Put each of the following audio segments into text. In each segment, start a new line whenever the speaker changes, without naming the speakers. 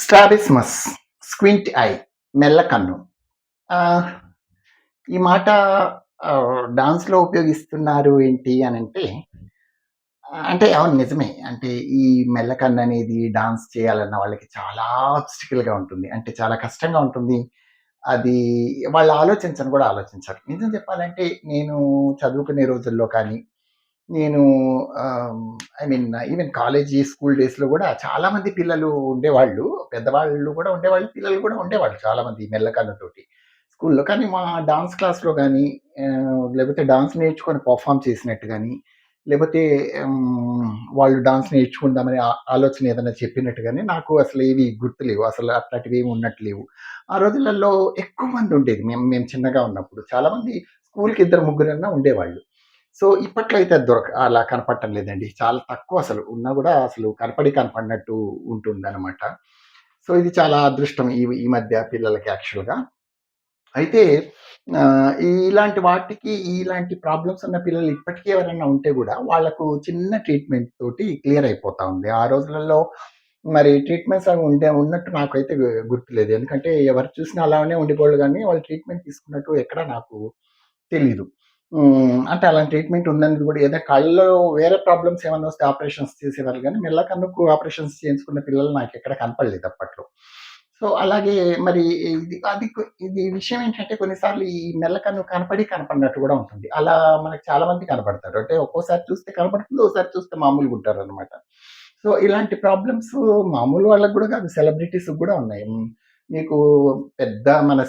Strabismus, squint I, మెల్లకన్ను. ఆహ్, ఈ మాట డాన్స్‌లో ఉపయోగిస్తున్నారు ఏంటి అనంటే, అంటే అవును నిజమే. అంటే ఈ మెల్లకన్ననేది డాన్స్ చేయాలన్న వాళ్ళకి చాలా ఆబ్‌స్టికల్‌గా ఉంటుంది. అంటే చాలా కష్టంగా ఉంటుంది. అది వాళ్ళు ఆలోచించను కూడా ఆలోచించరు. నిజం చెప్పాలంటే నేను చదువుకునే రోజుల్లో కానీ, నేను ఆహ్, I mean even college, school డేస్‌లో గూడా చాలామంది పిల్లలు ఉండేవాళ్ళు. పెద్దవాళ్ళు గూడా ఉండేవాళ్ళు. పిల్లలు గూడా ఉండేవాళ్ళు చాలామంది మెల్లకన్నుతోటి స్కూల్‌లో. కానీ మా డాన్స్ క్లాస్‌లో గాని లేకపోతే డాన్స్ నేర్చుకొని పెర్ఫార్మ్ చేసినట్టు గాని, లేపోతే హ్మ్, వాళ్ళు డాన్స్ నేర్చుకుందామనే ఆలోచన ఏదైనా చెప్పినట్టు గాని నాకు అసలేవి గుర్తులేవు. అసలు అట్లాంటివేమి ఉన్నట్టు లేవు. ఆ రోజులలో ఎక్కువ మంది ఉండేది. మేము మేము చిన్నగా ఉన్నప్పుడు. చాలామంది స్కూల్‌కి ఇద్దరు, ముగ్గురన్నా ఉండేవాళ్ళు. సో, ఇప్పట్లో అయితే అది అలా కనపడటం లేదండి. చాలా తక్కువసలు. ఉన్నా గూడా అసలు కనపడినట్టు ఉంటుందనమాట. సో, ఇది చాలా అదృష్టం ఈ ఈ మధ్య పిల్లలకి యాక్చువల్‌గా. అయితే ఇలాంటి వాటికి ఇలాంటి ప్రాబ్లమ్స్ ఉన్న పిల్లలు ఇప్పటికీ ఎవరైనా ఉంటే గూడా వాళ్ళకు చిన్న ట్రీట్‌మెంట్ తోటి క్లియర్ అయిపోతా ఉంది. ఆ రోజులలో మరి ట్రీట్‌మెంట్స్ అవి ఉన్నట్టు నాకైతే గుర్తులేదు. ఎందుకంటే ఎవరు చూసినా అలానే ఉండేవాళ్ళు గానీ, వాళ్ళు ట్రీట్‌మెంట్ తీసుకున్నట్టు ఎక్కడ నాకు తెలీదు. అంటే అలాంటి ట్రీట్‌మెంట్ ఉందనేది గూడా ఏదో కళ్ళలో వేరే ప్రాబ్లమ్స్ ఏమన్నా వస్తే ఆపరేషన్స్ చేసేవాళ్ళు గానీ, మెల్ల కన్నుకు ఆపరేషన్స్ చేయించుకున్న పిల్లలు నాకెక్కడ కనపడలేదు అప్పట్లో. సో, అలాగే మరి ఇది విషయం ఏంటంటే కొన్నిసార్లు ఈ మెల్ల కన్ను కనపడినట్టు గూడా ఉంటుంది. అలా మనకు చాలా మంది కనపడతారు. అంటే ఒక్కోసారి చూస్తే కనపడుతుంది. ఓసారి చూస్తే మామూలుగుంటారనమాట. సో, ఇలాంటి ప్రాబ్లమ్స్ మామూలు వాళ్ళకి గూడా కాదు సెలబ్రిటీస్‌కి గూడా ఉన్నాయి. మీకు పెద్ద మన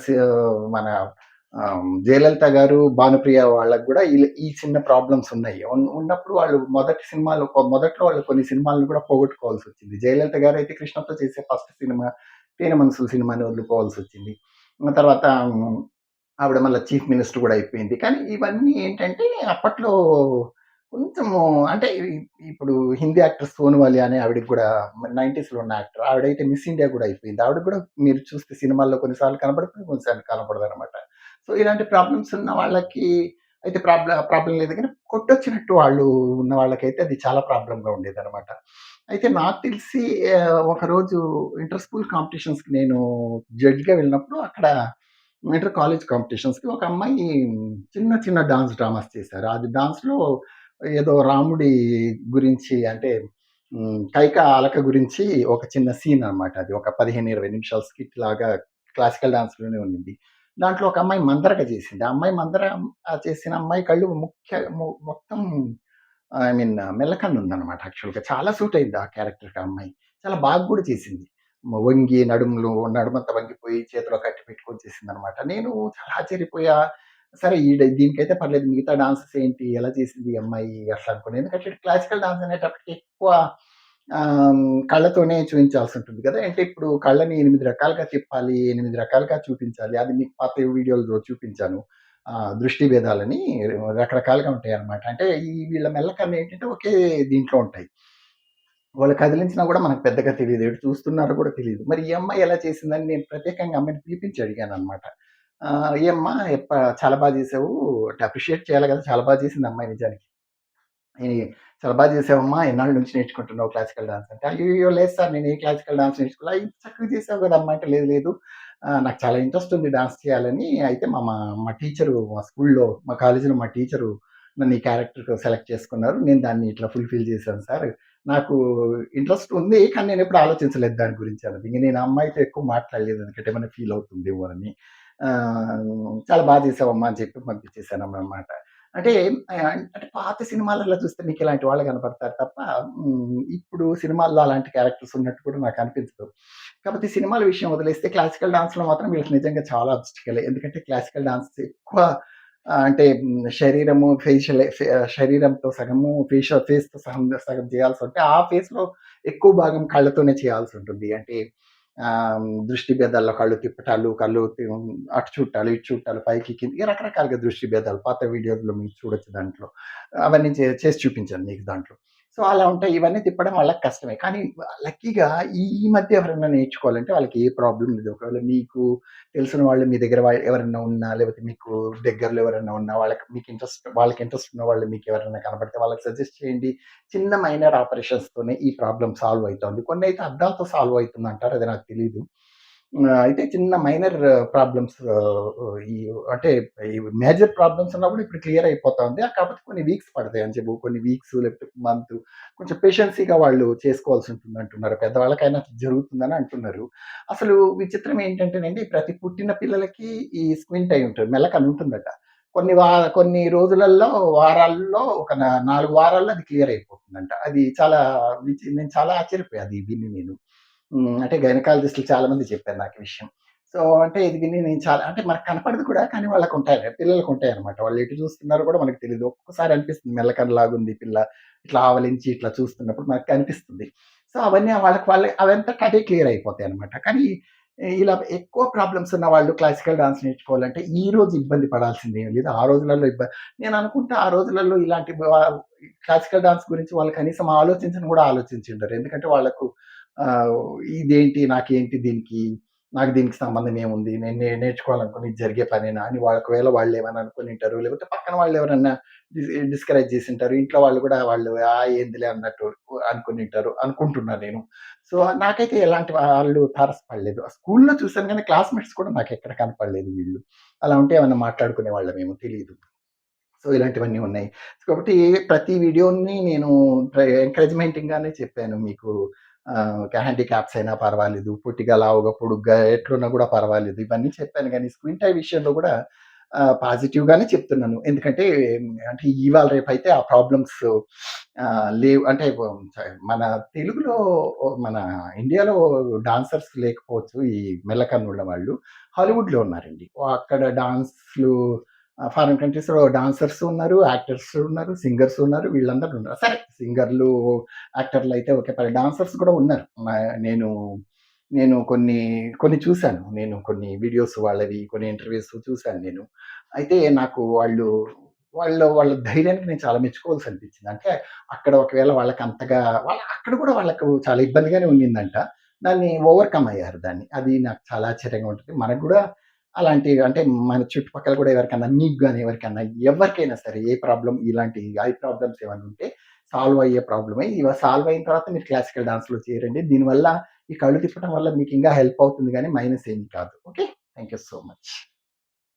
'జయలలిత' గారు, 'భానుప్రియ' వాళ్ళకి గూడా ఈ చిన్న ప్రాబ్లమ్స్ ఉన్నాయి. ఉన్నప్పుడు వాళ్ళు మొదట్లో వాళ్ళు కొన్ని సినిమాలను కూడా పోగొట్టుకోవాల్సొచ్చింది. 'జయలలిత' గారైతే కృష్ణతో చేసే ఫస్ట్ సినిమా 'తేనె మనసులు' సినిమాని వదులుకోవాల్సొచ్చింది. తర్వాత ఆవిడ మళ్ళా చీఫ్ మినిస్టర్ గూడా అయిపోయింది. కానీ ఇవన్నీ ఏంటంటే అప్పట్లో కొంచెము అంటే ఇప్పుడు హిందీ యాక్టర్ 'సోనూవాలియా' అనే ఆవిడకి గూడా 90స్‌లో ఉన్న యాక్టర్. ఆవిడైతే మిస్ ఇండియా గూడా అయిపోయింది. ఆవిడకి గూడా మీరు చూస్తే సినిమాల్లో కొన్ని సార్లు కనపడుతుంది. కొన్ని సార్లు కనపడదనమాట. సో, ఇలాంటి ప్రాబ్లమ్స్ ఉన్న వాళ్ళకి అయితే ప్రాబ్లమ్ లేదు గానీ, కొట్టొచ్చినట్టు వాళ్ళు ఉన్న వాళ్ళకైతే అది చాలా ప్రాబ్లమ్‌గా ఉండేదనమాట. అయితే నాకు తెలిసి ఒకరోజు ఇంటర్ స్కూల్ కాంపిటీషన్స్‌కి నేను జడ్జ్‌గా వెళ్ళినప్పుడు అక్కడ ఇంటర్ కాలేజ్ కాంపిటీషన్స్‌కి ఒక అమ్మాయి చిన్న చిన్న డాన్స్‌డ్రామాస్ చేశారు. అది డాన్స్‌లో ఏదో రాముడి గురించి అంటే 'కైక అలక' గురించి ఒక చిన్న సీన్ అనమాట అది. ఒక 15, 20 నిమిషాల స్కిట్ లాగా క్లాసికల్ డాన్స్‌లోనే ఉండింది. దాంట్లో ఒక అమ్మాయి మందరగ చేసింది. ఆ అమ్మాయి చేసిన అమ్మాయి కళ్ళు మొత్తం ఐ మీన్ మెల్లకన్నుందనమాట యాక్చువల్‌గా. చాలా సూట్ అయింది ఆ క్యారెక్టర్‌కి ఆ అమ్మాయి. చాలా బాగా గూడా చేసింది. వంగి నడుమంతా వంగిపోయి చేతిలో కత్తి పెట్టుకొని చేసిందనమాట. నేను చాలా ఆశ్చర్యపోయా. సరే దీనికైతే పర్లేదు. మిగతా డాన్సెస్ ఏంటి? ఎలా చేసింది ఈ అమ్మాయి అట్లా అనుకున్నా. ఎందుకంటే క్లాసికల్ డాన్స్ అనేటప్పటికి ఎక్కువ కళ్ళతోనే చూయించాల్సుంటుంది గదా! అంటే ఇప్పుడు కళ్ళని 8 రకాలుగా తిప్పాలి, 8 రకాలుగా చూపించాలి. అది మీకు పాత వీడియోలో చూపించాను. దృష్టి భేదాలని రకరకాలుగా ఉంటాయన్నమాట. అంటే వీళ్ళ మెల్లకన్ను ఏంటంటే ఒకే దీంట్లో ఉంటాయి. వాళ్ళు కదిలించినా గూడా మనకు పెద్దగా తెలీదు. ఎటు చూస్తున్నారో గూడా తెలీదు. మరి ఈ అమ్మాయి ఎలా చేసిందని నేను ప్రత్యేకంగా అమ్మాయిని పిలిపించి అడిగాననమాట. "ఏమ్మా చాలా బా చేసావు. అంటే అప్రిషియేట్ చేయాలి గదా! చాలా బా చేసింది అమ్మాయి నిజానికి. ఈ చాలా బా చేసావమ్మా. ఎన్నాళ్ళ నుంచి నేర్చుకుంటున్నావు క్లాసికల్ డాన్స్" అంటే, "అయ్యయ్యో! లేదు సార్ నేను ఏ క్లాసికల్ డాన్స్ నేర్చుకోలే." "ఇంత చక్కగా చేసావు గదమ్మా" అంటే, "లేదు లేదు నాకు చాలా ఇంట్రెస్ట్ ఉంది డాన్స్ చేయాలని. అయితే మా మా మా టీచరు మా స్కూల్‌లో మా కాలేజీలో మా టీచరు నన్ను ఈ క్యారెక్టర్‌కి సెలెక్ట్ చేసుకున్నారు. నేను దాన్ని ఇట్లా ఫుల్‌ఫిల్ చేశాను సార్. నాకు ఇంట్రెస్ట్ ఉంది. కానీ నేనెప్పుడు ఆలోచించలేదు దాని గురించి" అన్నది. ఇంక నేను ఆ అమ్మాయితో ఎక్కువ మాట్లాడలేదు. ఎందుకంటే ఏమైనా ఫీల్ అవుతుందేమోనని. "చాలా బా చేసావమ్మా" అని చెప్పి పంపించేసాననమాట. అంటే అంటే పాత సినిమాలలో చూస్తే మీకిలాంటి వాళ్ళు కనపడతారు తప్ప ఇప్పుడు సినిమాల్లో అలాంటి క్యారెక్టర్స్ ఉన్నట్టు కూడా నాకనిపించదు. కాపోతే సినిమాల విషయం వదిలేస్తే క్లాసికల్ డాన్స్‌లో మాత్రం వీళ్ళకి నిజంగా చాలా అబ్స్టికలే. ఎందుకంటే క్లాసికల్ డాన్స్ ఎక్కువ అంటే శరీరము శరీరంతో సగము ఫేస్‌తో సగం సగం చేయాల్సుంటే ఆ ఫేస్‌లో ఎక్కువ భాగం కళ్ళతోనే చేయాల్సుంటుంది. అంటే దృష్టి భేదాల్లో కళ్ళు తిప్పటాలు, అటు చూట్టాలు, ఇటు చూట్టాలు, పైకి కిందకి రకరకాలుగా దృష్టి భేదాలు పాత వీడియోస్‌లో మీరు చూడొచ్చు దాంట్లో. అవన్నీ చేసి చూపించాను మీకు దాంట్లో. సో, అలా ఉంటాయి. ఇవన్నీ తిప్పడం వాళ్ళకి కష్టమే. కానీ లక్కీగా ఈ ఈ మధ్య ఎవరైనా నేర్చుకోవాలంటే వాళ్ళకి ఏ ప్రాబ్లమ్ లేదు. ఒకవేళ మీకు తెలిసిన వాళ్ళు మీ దగ్గర ఎవరైనా ఉన్నా, లేకపోతే మీకు దగ్గరలో ఎవరైనా ఉన్నా, వాళ్ళకి ఇంట్రెస్ట్ ఉన్న వాళ్ళు మీకెవరైనా కనపడితే వాళ్ళకి సజెస్ట్ చేయండి. చిన్న మైనర్ ఆపరేషన్స్‌తోనే ఈ ప్రాబ్లమ్ సాల్వ్ అయితుంది. కొన్నైతే అద్దాలతో సాల్వ్ అయితుందంటారు. అది నాకు తెలీదు. అయితే చిన్న మైనర్ ప్రాబ్లమ్స్ ఈ అంటే ఈ మేజర్ ప్రాబ్లమ్స్ ఉన్నా కూడా ఇప్పుడు క్లియర్ అయిపోతా ఉంది. కాకపోతే కొన్ని వీక్స్ పడతాయి అని చెప్పు. కొన్ని వీక్స్ లేకపోతే మంత్ కొంచెం పేషెన్సీగా వాళ్ళు చేసుకోవాల్సి ఉంటుందంటున్నారు. పెద్దవాళ్ళకైనా జరుగుతుందని అంటున్నారు. అసలు విచిత్రం ఏంటంటేనండి, ప్రతి పుట్టిన పిల్లలకి ఈ స్క్వింట్ అయి ఉంటుంది. మెల్లకన్ను ఉంటుందట. కొన్ని రోజులల్లో, వారాల్లో ఒక 4 వారాల్లో అది క్లియర్ అయిపోతుందంట. అది చాలా నేను చాలా ఆశ్చర్యపోయా అది విని నేను. అంటే గైనకాలజిస్ట్‌లు చాలా మంది చెప్పారు నాకు ఈ విషయం. సో, అంటే ఇది విని నేను చాలా అంటే మనకు కనపడదు కూడా, కానీ వాళ్ళకుంటాయి. పిల్లలకుంటాయన్నమాట. వాళ్ళు ఎటు చూస్తున్నారో కూడా మనకు తెలీదు. ఒక్కొక్కసారి అనిపిస్తుంది మెల్లకన్నులాగుంది పిల్ల. ఇట్లా ఆవలించి ఇట్లా చూస్తున్నప్పుడు మనకు కనిపిస్తుంది. సో, అవన్నీ వాళ్ళకి అవంతట అవే క్లియర్ అయిపోతాయన్నమాట. కానీ ఇలా ఎక్కువ ప్రాబ్లమ్స్ ఉన్న వాళ్ళు క్లాసికల్ డాన్స్ నేర్చుకోవాలంటే ఈ రోజు ఇబ్బంది పడాల్సిందేం లేదు. ఆ రోజులలో నేను అనుకుంటా ఆ రోజులలో ఇలాంటి క్లాసికల్ డాన్స్ గురించి వాళ్ళు కనీసం ఆలోచించను కూడా ఆలోచించుండరు. ఎందుకంటే వాళ్ళకు ఆహ్, ఇదేంటి? నాకేంటి దీనికి? నాకు దీనికి సంబంధం ఏముంది? నేను నేర్చుకోవాలనుకుని ఇది జరిగే పనేనా? అని ఒకవేళ వాళ్ళేమైనా అనుకునింటారు. లేకపోతే పక్కన వాళ్ళెవరన్నా డిస్కరేజ్ చేసుంటారు. ఇంట్లో వాళ్ళు కూడా ఏందిలే అన్నట్టు అనుకునింటారు. అనుకుంటున్నా నేను. సో, నాకైతే ఎలాంటి వాళ్ళు తారసపడలేదు. స్కూల్‌లో చూసాను గానీ క్లాస్‌మేట్స్ కూడా నాకెక్కడ కనపడలేదు వీళ్ళు. అలా ఉంటే ఏమన్నా మాట్లాడుకునేవాళ్ళమేమో తెలీదు. సో, ఇలాంటివన్నీ ఉన్నాయి. కాబట్టి ప్రతి వీడియోని నేను ఎంకరేజ్‌మెంటింగ్‌గానే చెప్పాను. మీకు హ్యాండిక్యాప్స్ అయినా పర్వాలేదు, పొట్టిగా, లావుగా, పొడుగ్గా ఎట్లున్నా గూడా పర్వాలేదు. ఇవన్నీ చెప్పాను గానీ స్క్రీన్ టైమ్ విషయంలో గూడా పాజిటివ్‌గానే చెప్తున్నాను. ఎందుకంటే అంటే ఇవాళ రేపైతే ఆ ప్రాబ్లమ్స్ లేవు. అంటే మన తెలుగులో మన ఇండియాలో డాన్సర్స్ లేకపోవచ్చు. ఈ మెల్లకన్నున్న వాళ్ళు హాలీవుడ్‌లో ఉన్నారండి. అక్కడ డాన్స్‌లు ఫారిన్ కంట్రీస్‌లో డాన్సర్స్ ఉన్నారు, యాక్టర్స్ ఉన్నారు, సింగర్స్ ఉన్నారు. వీళ్ళందరూ ఉన్నారు. సరే సింగర్‌లు, యాక్టర్‌లు అయితే ఓకే. డాన్సర్స్ కూడా ఉన్నారు. నేను నేను కొన్ని చూసాను. నేను కొన్ని వీడియోస్ వాళ్ళవి, కొన్ని ఇంటర్వ్యూస్ చూసాను నేను. అయితే నాకు వాళ్ళ ధైర్యానికి నేను చాలా మెచ్చుకోవాల్సనిపించింది. అంటే అక్కడ ఒకవేళ అక్కడ కూడా వాళ్ళకు చాలా ఇబ్బందిగానే ఉండిందంట. దాన్ని ఓవర్‌కమ్ అయ్యారు దాన్ని. అది నాకు చాలా ఆశ్చర్యంగా ఉంటుంది. మనకు గూడా అంటే మన చుట్టుపక్కల కూడా ఎవరికన్నా మీకు గాని, ఎవరికైనా సరే ఏ ప్రాబ్లమ్ ఇలాంటి ఐ ప్రాబ్లమ్స్ ఏమన్నా ఉంటే సాల్వ్ అయ్యే ప్రాబ్లమే. సాల్వ్ అయిన తర్వాత మీరు క్లాసికల్ డాన్స్‌లో చేరండి. దీనివల్ల ఈ కళ్ళు తిప్పడం వల్ల మీకింకా హెల్ప్ అవుతుంది గానీ మైనస్ ఏమి కాదు. Okay. Thank you so much.